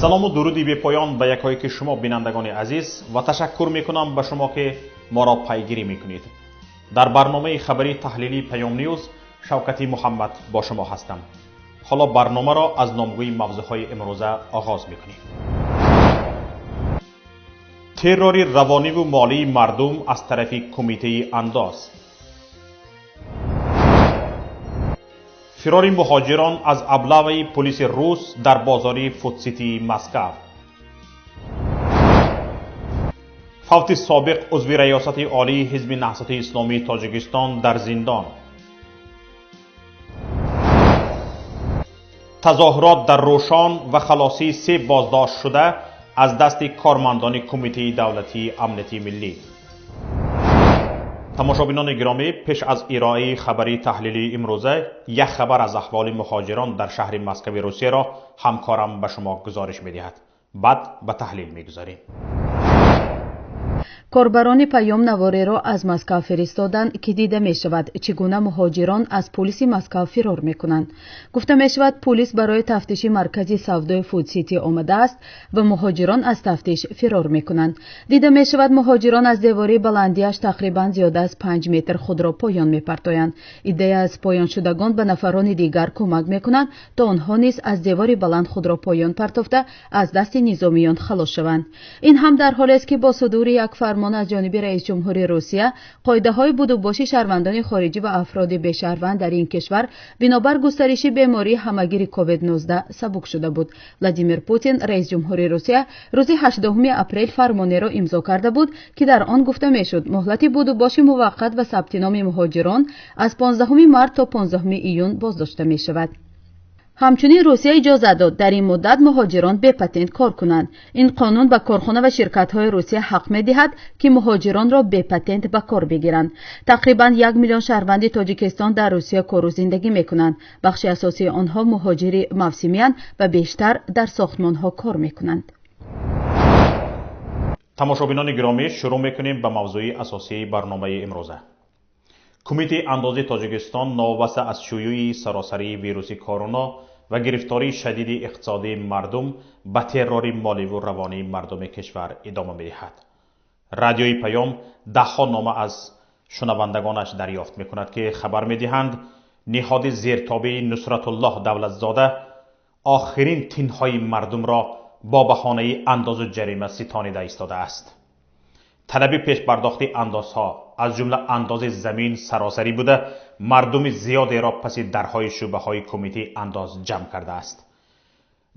سلام و درودی به پایان به یکایک شما بینندگان عزیز و تشکر میکنم به شما که ما را پیگیری میکنید. در برنامه خبری تحلیلی پیام نیوز شوکتی محمد با شما هستم. حالا برنامه را از نامگوی موضوعهای امروزه آغاز میکنیم. تروری равониву молии мардум از طرف کمیته انداز. فیراری مهاجران از облаваи پولیسی روس در بازاری فوتسیتی ماسکاو. فوتی собиқ узви раёсати олии حزب نهضت اسلامی تاجیکستان در زندان. تظاهرات در روشون و خلاصی 3 بازداشتشده از دست کارمندان کمیته دولتی امنیتی ملی. تماشابینان گرامی، پیش از ارائه خبری تحلیلی امروزه یک خبر از احوال مهاجران در شهر مسکو روسیه را همکارم به شما گزارش می‌دهد. بعد به تحلیل می‌گذاریم. کاربران پیام نواره را از مسکو فرستادند که دیده می شود چگونه مهاجران از پلیسی مسکو فرار می کنند. گفته می شود پلیس برای تفتیش مرکزی سودای فوتسیتی آمده است و مهاجران از تفتیش فرار می کنند. دیده می شود مهاجران از دیواری بلندیش تقریبا زیاده از 5 متر خود را پایان می پرتایند. ایده از پایان شدگان به نفران دیگر کمک می کنند تا آنها نیز از دیواری بلند خود را پایان پرتافته از دست نظامیان خلاص شوند. این هم در حالی است که با صدور یک فرمان از جانب رئیس جمهوری روسیه قاعده‌های بودوباشی شهروندان خارجی و افراد بشهروند در این کشور بنابر گسترش بیماری همگیر کووید 19 سبک شده بود. ولادیمیر پوتین رئیس جمهوری روسیه روز 18 اپریل فرمانی را امضا کرده بود که در آن گفته میشد مهلت بودوباشی موقت و ثبت نام مهاجران از 15 مارس تا 15 ایون بازداشته می شود. همچنین روسیه اجازه داد در این مدت مهاجران به پتنت کار کنند. این قانون به کارخانه و شرکت‌های روسیه حق می‌دهد که مهاجران را به پتنت به کار بگیرند. تقریباً 1 میلیون شهروند تاجیکستان در روسیه کار و زندگی می‌کنند. بخش اساسی آنها مهاجری موسمی‌اند و بیشتر در ساختمان‌ها کار می‌کنند. تماشابینان گرامی، شروع می‌کنیم به موضوع اساسی برنامه امروزه. کمیته انداز تاجیکستان نوابسته از شیوع سراسری ویروس کرونا و گرفتاری شدید اقتصادی مردم به ترور مالی و روانی مردم کشور ادامه می‌دهد. رادیوی پیام ده‌ها نامه از شنوندگانش دریافت می‌کند که خبر می‌دهند نهاد زیرتابع نصرت الله دولتزاده آخرین تنهای مردم را با بهانه انداز جریمه ستانیده ایستاده است. طلب پیش پرداخت اندازها از جمله انداز زمین سراسری بوده مردم زیادی را پس درهای شعبه های کمیته انداز جمع کرده است.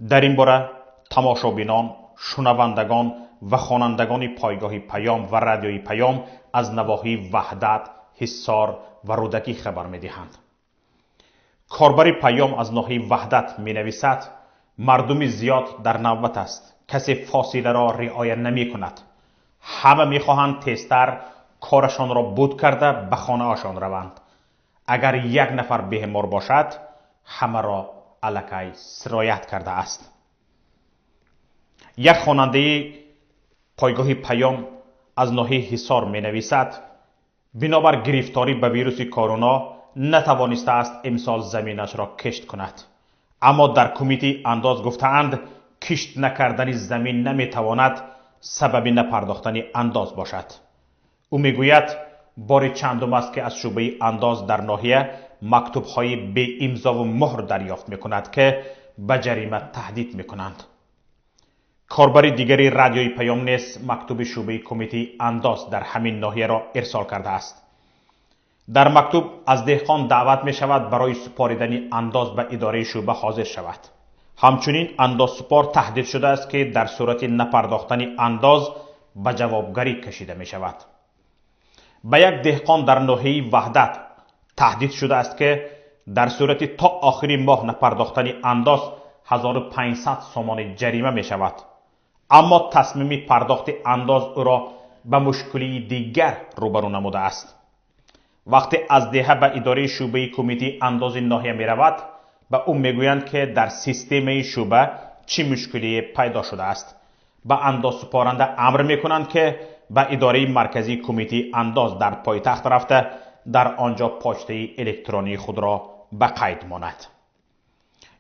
در این باره تماشابینان، شنوندگان و خوانندگان پایگاه پیام و رادیوی پیام از نواحی وحدت، حصار و رودکی خبر می‌دهند. کاربر پیام از ناحیه وحدت می‌نویسد مردم زیاد در نوبت است. کسی فاصله را رعایت نمی‌کند. همه می‌خواهند تیزتر کارشان را بود کرده به خانه هاشان روند. اگر یک نفر بیمار باشد همه را الکی سرایت کرده است. یک خواننده پایگاه پیام از ناحیه حصار می نویسد بنابر گرفتاری به ویروس کرونا نتوانسته است امسال زمینش را کشت کند. اما در کمیته انداز گفتند کشت نکردن زمین نمیتواند سبب نپرداختن انداز باشد. او میگوید بار چندم است که از شعبه انداز در ناحیه مکتوب‌های به امضا و مهر دریافت می‌کند که به جریمه تهدید می‌کنند. کاربر دیگری رادیوی پیام نیز مکتوب شعبه کمیته انداز در همین ناحیه را ارسال کرده است. در مکتوب از دهقان دعوت می‌شود برای سپاریدن انداز به اداره شعبه حاضر شود. همچنین انداز سپار تهدید شده است که در صورت نپرداختن انداز به جوابگری کشیده می‌شود. به یک دهقان در ناحیه وحدت تهدید شده است که در صورت تا آخری ماه نپرداختن انداز 1500 سومان جریمه می شود. اما تصمیم پرداخت انداز او را به مشکلی دیگر روبرو نموده است. وقتی از دهه به اداره شعبه کمیته انداز ناحیه می رود به او می گویند که در سیستم شعبه چی مشکلی پیدا شده است. به انداز سپارنده امر می کنند که به اداره مرکزی کمیته انداز در پایتخت رفته در آنجا پاچه الکترونی خود را به قید ماند.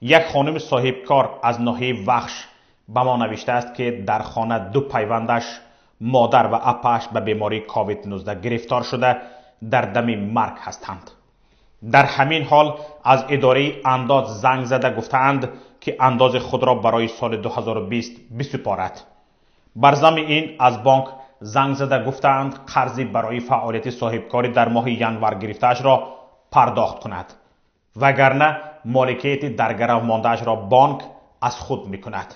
یک خانم صاحب کار از ناحیه وخش به ما نوشته است که در خانه 2 پیوندش مادر و اپش به بیماری کووید 19 گرفتار شده در دم مرگ هستند. در همین حال از اداره انداز زنگ زده گفتند که انداز خود را برای سال 2020 بسپارد. بر ضمن این از بانک زنگ زده گفتند قرضی برای فعالیت صاحبکاری در ماه ینور گرفته‌اش را پرداخت کند، وگرنه مالکیت در گرو مانده‌اش را بانک از خود میکند.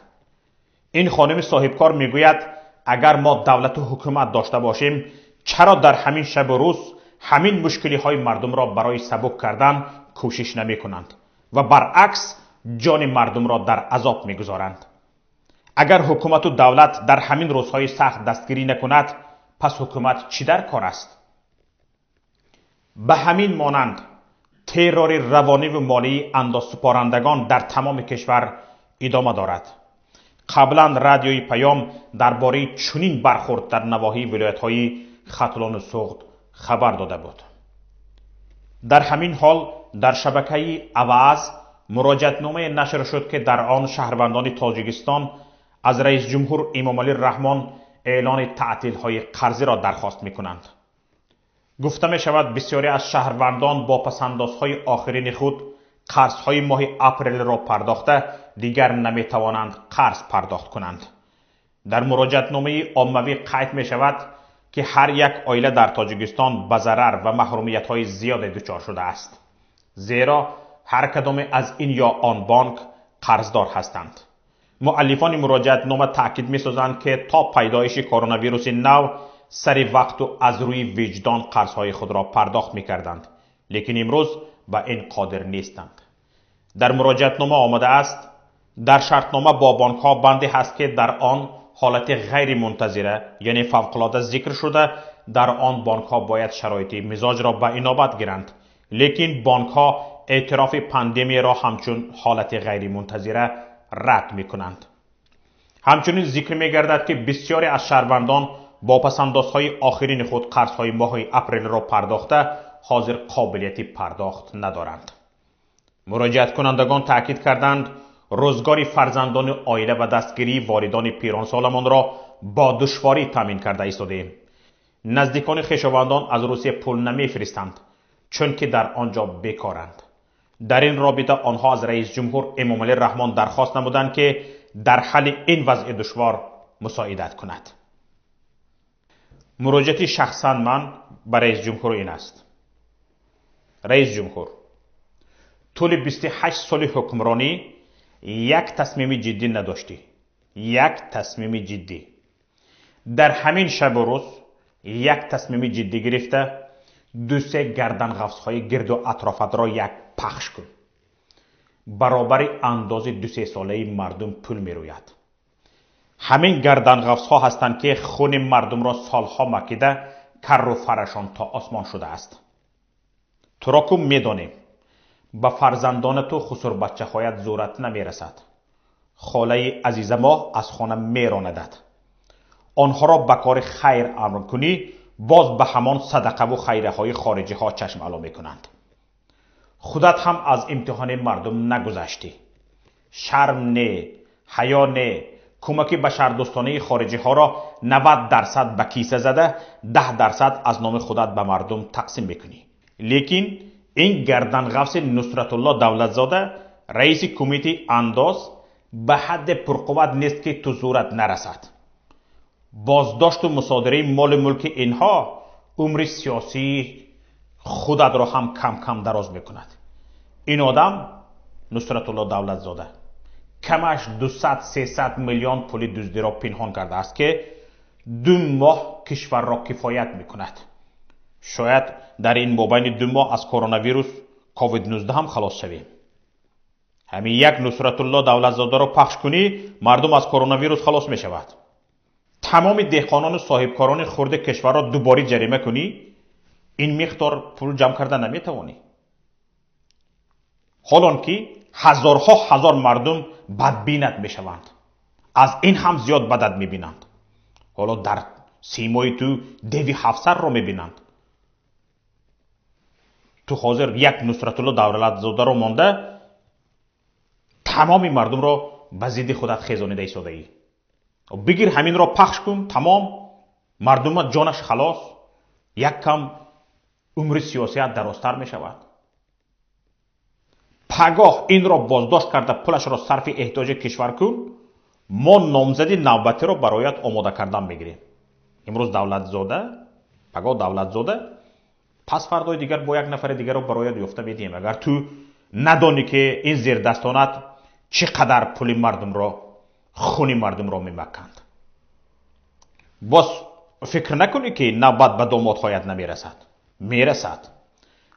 این خانم صاحبکار میگوید اگر ما دولت و حکومت داشته باشیم چرا در همین شب و روز همین مشکلی های مردم را برای سبک کردن کوشش نمی کنند و برعکس جان مردم را در عذاب می گذارند. اگر حکومت و دولت در همین روزهای سخت دستگیری نکند پس حکومت چی در کار است؟ به همین مانند ترور روانی و مالی انداز سپارندگان در تمام کشور ادامه دارد. قبلا رادیوی پیام درباره چنین برخورد در نواحی ولایت‌های ختلان و سوغد خبر داده بود. در همین حال در شبکه عوض مراجعتنامه نشر شد که در آن شهروندان تاجیکستان از رئیس جمهور امامعلی رحمان اعلان تعطیل‌های قرضی را درخواست می‌کنند. گفته می‌شود بسیاری از شهروندان با پس‌اندازهای آخرین خود قرض‌های ماه اپریل را پرداخته دیگر نمی‌توانند قرض پرداخت کنند. در مراجعتنامه عمومی قید می‌شود که هر یک عائله در تاجیکستان به ضرر و محرومیت‌های زیاد دچار شده است، زیرا هر کدام از این یا آن بانک قرضدار هستند. مؤلفان مراجعتنامه تاکید می‌سازند که تا پیدایش کرونا ویروس نو سر وقت و از روی وجدان قرض‌های خود را پرداخت می‌کردند، لیکن امروز به این قادر نیستند. در مراجعتنامه آمده است در شرطنامه با بانک‌ها بندی هست که در آن حالت غیر منتظره یعنی فوق‌العاده ذکر شده در آن بانک‌ها باید شرایط مزاج را به عنایت گیرند، لیکن بانک‌ها اعتراف پاندمی را همچون حالت غیر منتظره رد می‌کنند. همچنین ذکر می‌گردد که بسیاری از شهروندان با پس‌اندازهای آخرین خود قرض‌های ماه اپریل را پرداخته حاضر قابلیت پرداخت ندارند. مراجعت کنندگان تاکید کردند روزگار فرزندان عائله و دستگیری والدان پیرانسالمان را با دشواری تامین کرده ایستادیم. نزدیکان خویشاوندان از روسیه پول نمیفرستند چون که در آنجا بیکارند. در این رابطه آنها از رئیس جمهور امامعلی رحمان درخواست نمودند که در حل این وضع دشوار مساعدت کند. مراجعت شخصا من به رئیس جمهور این است: رئیس جمهور، طول 28 سال حکمرانی یک تصمیم جدی نداشتی. یک تصمیم جدی. در همین شب و روز یک تصمیم جدی گرفته 2-3 گردن غفصهای گرد و اطرافت را یک پخش کن. برابر انداز 2-3 ساله مردم پول می روید. همین گردن غفصها هستند که خون مردم را سالها مکیده کر و فرشان تا آسمان شده است. تو را که می دانیم به فرزندان تو خسر بچه هایت زورت نمی رسد. خاله عزیز ما از خانه می راندد. آنها را به کار خیر امر کنی باز به همان صدقه و خیره های خارجی ها چشم علا می کنند. خودت هم از امتحان مردم نگذشتی. شرم نه، حیا نه، کمکی به شهردوستانه خارجی ها را 90% به کیسه زده 10% از نام خودت به مردم تقسیم میکنی. لیکن این گردن غفص نصرت الله دولتزاده رئیس کمیته انداز به حد پرقوت نیست که تو زورت نرسد. بازداشت و مصادره مال ملک اینها عمر سیاسی خودت را هم کم کم دراز میکند. این آدم نصرت الله دولتزاده کمش 200-300 میلیون پول دزدی را پنهان کرده است که 2 ماه کشور را کفایت میکند. شاید در این مابین 2 ماه از کرونا ویروس کووید 19 هم خلاص شویم. همین یک نصرت الله دولتزاده را پخش کنی مردم از کرونا ویروس خلاص می شود. تمام دهقانان و صاحبکاران خرد کشور را دوباره جریمه کنی این مقدار پول جمع کرده نمی توانی. حالان که هزارها هزار مردم بدبینت می شوند. از این هم زیاد بدت می بینند. حالا در سیمای تو دیوی 7 را می بینند. تو حاضر یک نصرت الله دولتزاده را مانده تمام مردم را به ضد خودت خیزانیده ایستاده ای. بگیر همین را پخش کن، تمام مردم جانش خلاص، یک کم عمر سیاسیت درازتر می شود. پگاه این را بازداشت کرده پولش را صرف احتیاج کشور کن، ما نامزدی نوبتی را برایت آماده کردن میگیریم. امروز دولت زاده، پگاه دولت زاده، پس فردای دیگر با یک نفر دیگر را برایت یافته میدیم. اگر تو ندانی که این زیر دستانت چقدر پول مردم را، خون مردم را میمکند. باز فکر نکنی که نوبت به دامادهایت نمیرسد. میرسد.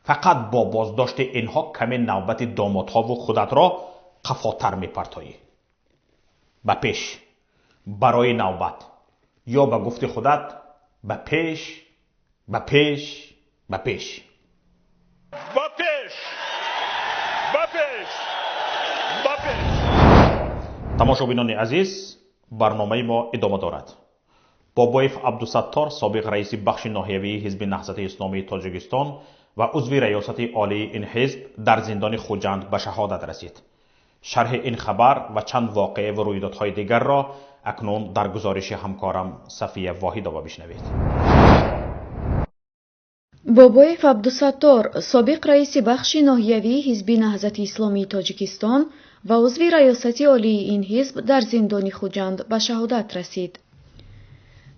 فقط با بازداشت اینها کمی نوبت دامادها و خودت را قفاتر میپرتایی. به پیش، برای نوبت، یا به گفت خودت به پیش، به پیش، به پیش. به پیش، به پیش، به پیش. تماشابینان عزیز، برنامه ما ادامه دارد. بابایف عبدالستار، سابق رئیس بخش ناحیوی حزب نهضت اسلامی تاجیکستان و ازوی رايوستی عالی این حزب در زندان خوجند به شهادت رسید. شرح این خبر و چند واقعه و رویدادهای دیگر را اکنون در گزارش همکارم صفیه واحد بشنوید. بابایف عبدالستار، سابق رئیس بخش ناحیوی حزب نهضت اسلامی تاجیکستان و عضو رايوستی عالی این حزب در زندان خوجند به شهادت رسید.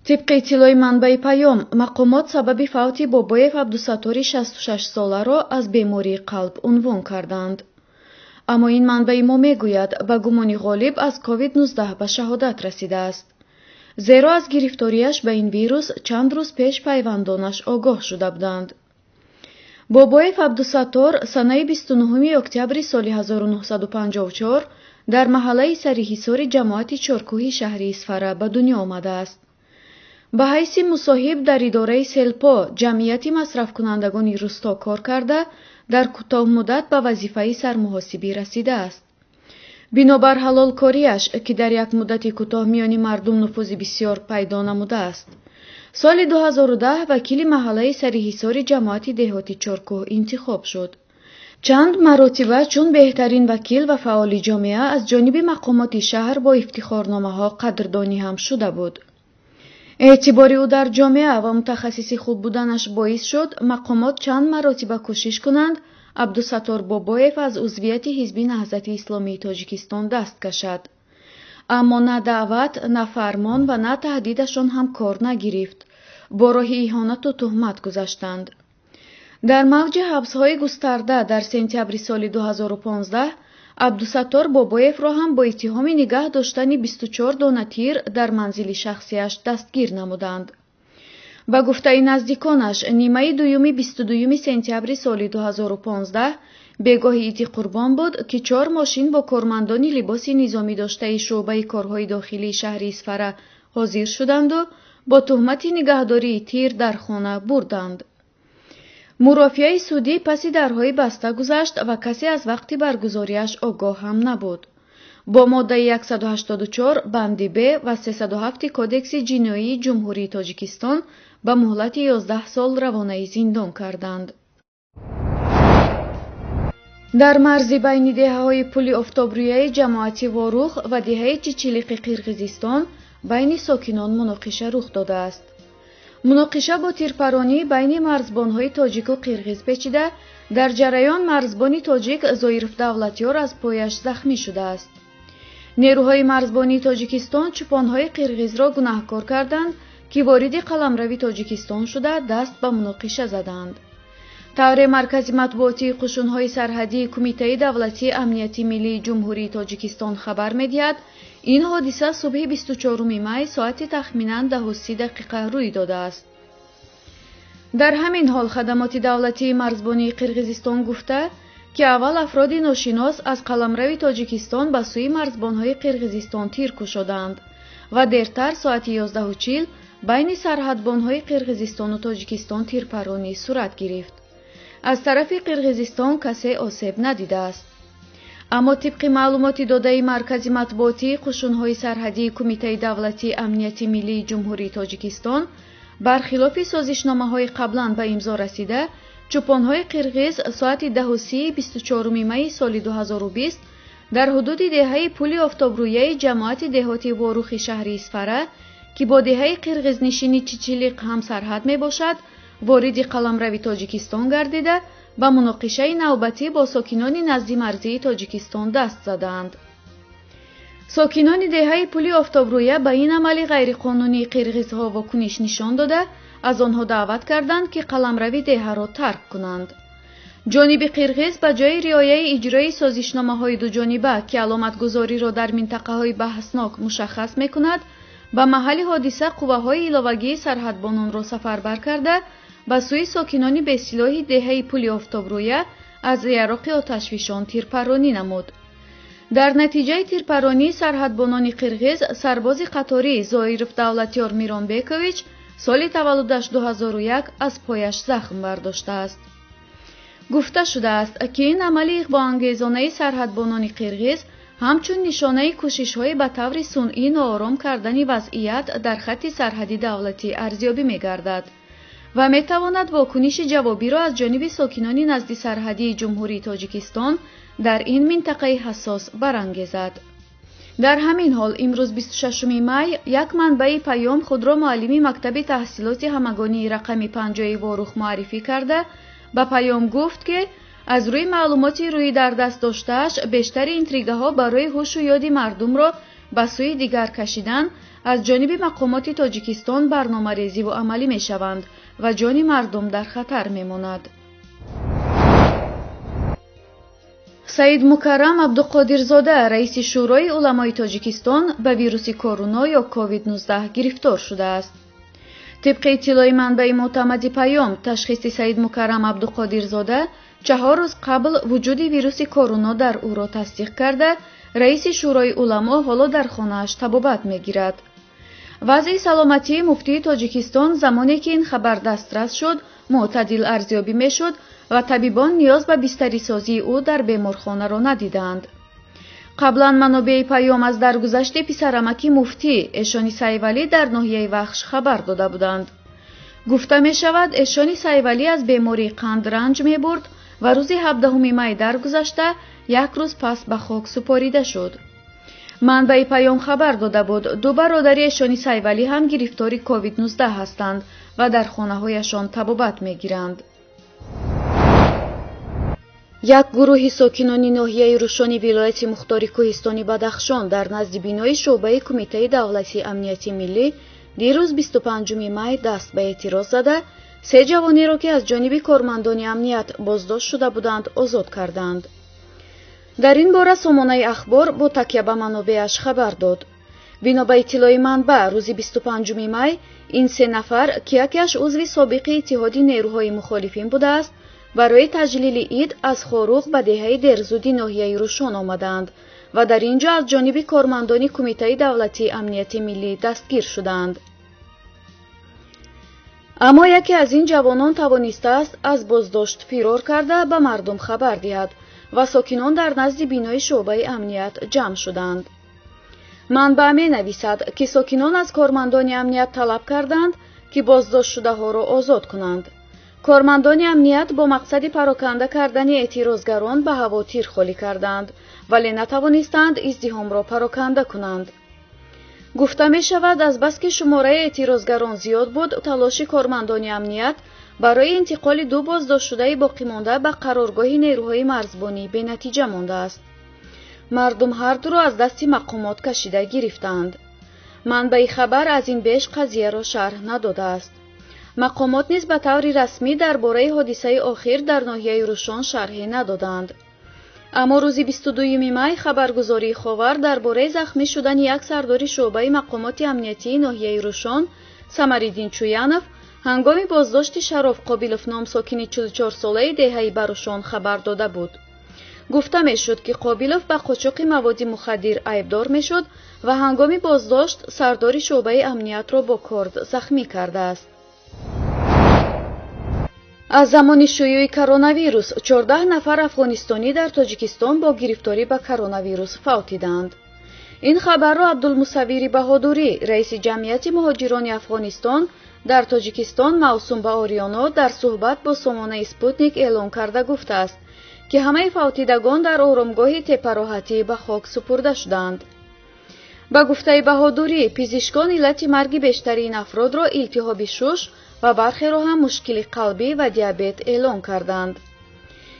طبق اطلاع منبع پیام، مقامات سبب فوتی بابایف عبدالستار 66 ساله را از بیماری قلب عنوان کردند. اما این منبع ما میگوید به گمان غالب از کووید 19 به شهادت رسیده است. زیرا از گرفتاریش به این ویروس چند روز پیش پیوندانش آگاه شده بودند. بابایف عبدالستار سنه 29 اکتبر سال 1954 در محله سریحصار جماعت چارکوهی شهر اصفهان به دنیا آمده است. به حیث مصاحب در اداره سلپا جمعیت مصرف کنندگان روستا کار کرده در کوتاه مدت به وظیفه سرمحاسبی رسیده است. بنابر حلال کاریش که در یک مدت کوتاه میان مردم نفوذ بسیار پیدا نموده است. سال 2010 وکیل محله سریحصار جماعت دهاتی چارکوه انتخاب شد. چند مراتبه چون بهترین وکیل و فعال جامعه از جانب مقامات شهر با افتخارنامه ها قدردانی هم شده بود. اعتبار او در جامعه و متخصص خوب بودنش باعث شد مقامات چند مراتبه کوشش کنند عبدالستار بابایف از عضویت حزب نهضت اسلامی تاجیکستان دست کشد. اما نه دعوت، نه فرمان و نه تهدیدشان هم کار نگرفت. با راه اهانت و تهمت گذشتند. در موج حبس‌های گسترده در سپتامبر سال 2015 عبدالستار بابایف را هم با اتهام نگاه داشتن 24 دانه تیر در منزل شخصیش دستگیر نمودند. به گفته نزدیکانش نیمه دوم 22 سپتامبر سال 2015 بگاه عید قربان بود که 4 ماشین با کارمندانی لباس نظامی داشته شعبه کارهای داخلی شهر اصفهان حاضر شدند و با تهمت نگهداری تیر در خانه بردند. مرافعه سودی پس درهای بسته گذشت و کسی از وقت برگزاریش آگاه هم نبود. با ماده 184 بند ب و 307 کودکس جنایی جمهوری تاجیکستان به مهلت 11 سال روانه زندان کردند. در مرز بین دهه‌های پل آفتابرویه جماعت واروخ و دهه چیچیلیق قرقیزستان بین ساکنان مناقشه رخ داده است. مناقشه با تیرپرانی بین مرزبان‌های تاجیک و قرقیز پیچیده در جریان مرزبان تاجیک ظاهرف دولتیار از پایش زخمی شده است. نیروهای مرزبانی تاجیکستان چوپان‌های قرقیز را گناهکار کردند که وارد قلمرو تاجیکستان شده دست به مناقشه زدند. طور مرکزی مطبوعاتی قشون‌های سرحدی کمیتای دولتی امنیتی ملی جمهوری تاجیکستان خبر می‌دهد این حادثه صبح 24 می ساعت تخمیناً 10:30 روی داده است. در همین حال خدمات دولتی مرزبانی قرقیزستان گفته که اول افراد ناشناس از قلمرو تاجیکستان به سوی مرزبان‌های قرقیزستان تیر کشیدند و دیرتر ساعت 11:40 بین سرحدبان‌های قرقیزستان و تاجیکستان تیرپرانی صورت گرفت. از طرف قرقیزستان کسی آسیب ندیده است. اما طبق معلومات داده مرکز مطبوعاتی قشون‌های سرحدی کمیتای دولتی امنیتی ملی جمهوری تاجیکستان برخلاف سازشنامه‌های قبلا به امضا رسیده چوپان‌های قرقیز ساعت 10:30 24 می سال 2020 در حدود دهه پول آفتابرویه جماعت دهاتی واروخی شهری اسفره که با دهه قرغیزنشینی چیچیلیق هم سرحد می باشد وارد قلمروی تاجیکستان گردیده و مناقشه نوبتی با ساکنان نزدیک مرزی تاجیکستان دست زدند. ساکنان دهه پول آفتابرویه به این عمل غیرقانونی قرغیزها واکنش نشان داده از آنها دعوت کردند که قلمروی دهه را ترک کنند. جانب قرغیز به جای رعایت اجرای سازشنامه‌های دو جانبه که علامتگذاری را در منطقه‌های بحثناک مشخص می‌کند، به محل حادثه قوه‌های علاوگی سرحدبانان را سفربر کرده به سوی ساکنان به اصطلاح دهه پول آفتابرویه از یراق آتشفشان تیرپرانی نمود. در نتیجه تیرپرانی سرحدبانان قرغیز سرباز قطاری زایرف دولتیار میرانبیکویچ سال تولدش 2001 از پایش زخم برداشته است. گفته شده است که این عمل اغواانگیزانه سرحدبانان قرغیز همچون نشانه کوشش‌های به طور صنعی ناآرام کردن وضعیت در خط سرحدی دولتی ارزیابی می‌گردد و می‌تواند واکنش جوابی را از جانب ساکنان نزدیک سرحدی جمهوری تاجیکستان در این منطقه حساس برانگیزد. در همین حال امروز 26 می یک منبع پیام خود را معلم مکتب تحصیلات همگانی رقم 50 واروخ معرفی کرده به پیام گفت که از روی معلوماتی روی در دست داشتهش بیشتر اینتریگه ها برای هوش و یاد مردم را به سوی دیگر کشیدن از جانب مقامات تاجیکستان برنامه‌ریزی و عملی می شوند و جان مردم در خطر می ماند. سید مکرم عبدالقادرزاده رئیس شورای علمای تاجیکستان به ویروس کرونا یا کووید 19 گرفتار شده است. طبق اطلاع منبع معتمد پیام، تشخیص سید مکرم عبدالقادرزاده 4 روز قبل وجود ویروس کرونا در او را تصدیق کرده، رئیس شورای علما حالا در خانه‌اش طبابت می‌گیرد. وضع سلامتی مفتی تاجیکستان زمانی که این خبر دسترس شد، معتدل ارزیابی می‌شد و طبیبان نیاز به بستری سازی او در بیمارخانه را ندیدند. قبلا منابع پیام از درگذشت پسرعمک مفتی اشانی سیولی در ناحیه وخش خبر داده بودند. گفته می شود اشانی سیولی از بیماری قند رنج می برد و روز 17 می درگذشته یک روز پس به خاک سپاریده شد. منبع پیام خبر داده بود 2 برادر اشانی سیولی هم گرفتار کووید 19 هستند و در خانه هایشان طبابت می گیرند. یک گروه ساکنان ناحیه روشون ولایت مختار کوهستانی بدخشان در نزد بینای شعبه کمیته دولتی امنیتی ملی دیروز 25 می دست به اعتراض زده 3 جوانی را که از جانب کارمندان امنیت بازداشت شده بودند آزاد کردند. در این باره سامانه اخبار با تکیه به منابعش خبر داد. بنا به اطلاع منبع روز 25 می این 3 نفر که یکیش ازوی سابق اتحاد نیروهای مخالفین بوده است برای تجلیل عید از خاروغ به دهه درزودی ناحیه رشون آمدند و در اینجا از جانب کارمندان کمیته دولتی امنیتی ملی دستگیر شدند. اما یکی از این جوانان توانسته است از بازداشت فرار کرده به مردم خبر دهد و ساکنان در نزد بینای شعبه امنیت جمع شدند. منبع می نویسد که ساکنان از کارمندان امنیت طلب کردند که بازداشت شده ها را آزاد کنند. کارمندان امنیت با مقصد پراکنده کردن اعتراضگران به هوا تیر خالی کردند ولی نتوانستند ازدحام را پراکنده کنند. گفته می شود از بس که شماره اعتراضگران زیاد بود تلاش کارمندان امنیت برای انتقال 2 بازداشت شده باقی مانده به قرارگاه نیروهای مرزبانی به نتیجه مانده است. مردم هر دو را از دست مقامات کشیده گرفتند. منبع خبر از این بیش قضیه را شرح نداده است. مقامات نیز به طور رسمی درباره حادثه آخر در ناحیه رشون شرحی ندادند. اما روز 22 می خبرگزاری خاور درباره زخمی شدن یک سردار شعبه مقامات امنیتی ناحیه رشون سمریدین چویانوف هنگام بازداشت شرف قابلوف نام ساکن 44 ساله دهه برشون خبر داده بود. گفته می شد که قابلوف به قاچاق مواد مخدر ایبدار می شد و هنگام بازداشت سردار شعبه امنیت را با کارد زخمی کرده است. از زمان شیوع کرونا ویروس 14 نفر افغانستانی در تاجیکستان با گرفتاری به کرونا ویروس فوتیدند. این خبر را عبدالمصور بهادری رئیس جمعیت مهاجران افغانستان در تاجیکستان موسوم به آریانا در صحبت با سامانه اسپوتنیک اعلام کرده گفته است که همه فوتیدگان در آرامگاه تپه‌راحتی به خاک سپرده شدند. با گفته بهادری، پزشکان علت مرگ بیشترین افراد را التهاب شش و برخی را هم مشکل قلبی و دیابت اعلام کردند.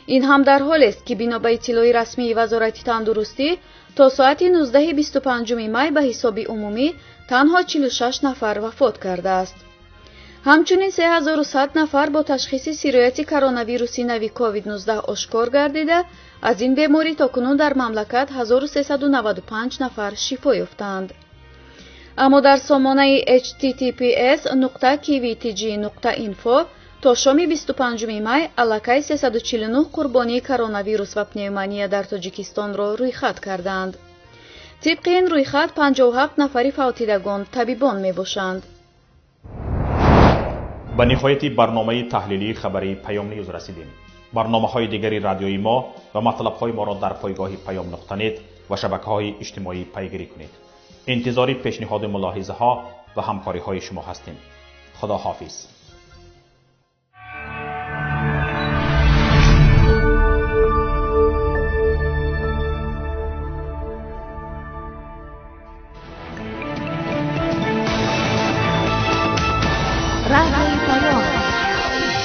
این هم در حالی است که بنا به اطلاع رسمی وزارت تندرستی تا ساعت 19:25 می به حساب عمومی تنها 46 نفر وفات کرده است. همچنین 3100 نفر با تشخیص سرایت کرونا ویروسی نوی کووید 19 آشکار گردیده، از این بیماری تاکنون در مملکت 1395 نفر شفا یافتند. اما در سامانه https://kvtg.info تا شام 25 می علاقه 349 قربانی کرونا ویروس و پنیومونیا در تاجیکستان را رویخط کردند. طبق این رویخط 57 نفر فوتیدگان طبیبان می باشند. به نهایت برنامه تحلیلی خبری پیام نیوز رسیدیم. برنامه‌های دیگری رادیویی ما و مطلب‌های ما را در پایگاه PAYOMNEWS و شبکه‌های اجتماعی پیگیری کنید. انتظار پیشنهاد ملاحظه‌ها و همکاری‌های شما هستیم. خدا حافظ.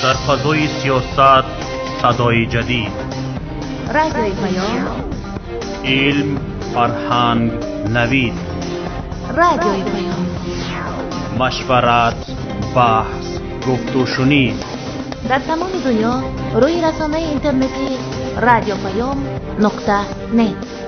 در فضای سیاست صدای جدید. رادیوی پیام. علم، فرهنگ، نوید. رادیوی پیام. مشورت، بحث، گفت و شنید. در تمام دنیا روی رسانه اینترنتی رادیو پیام .net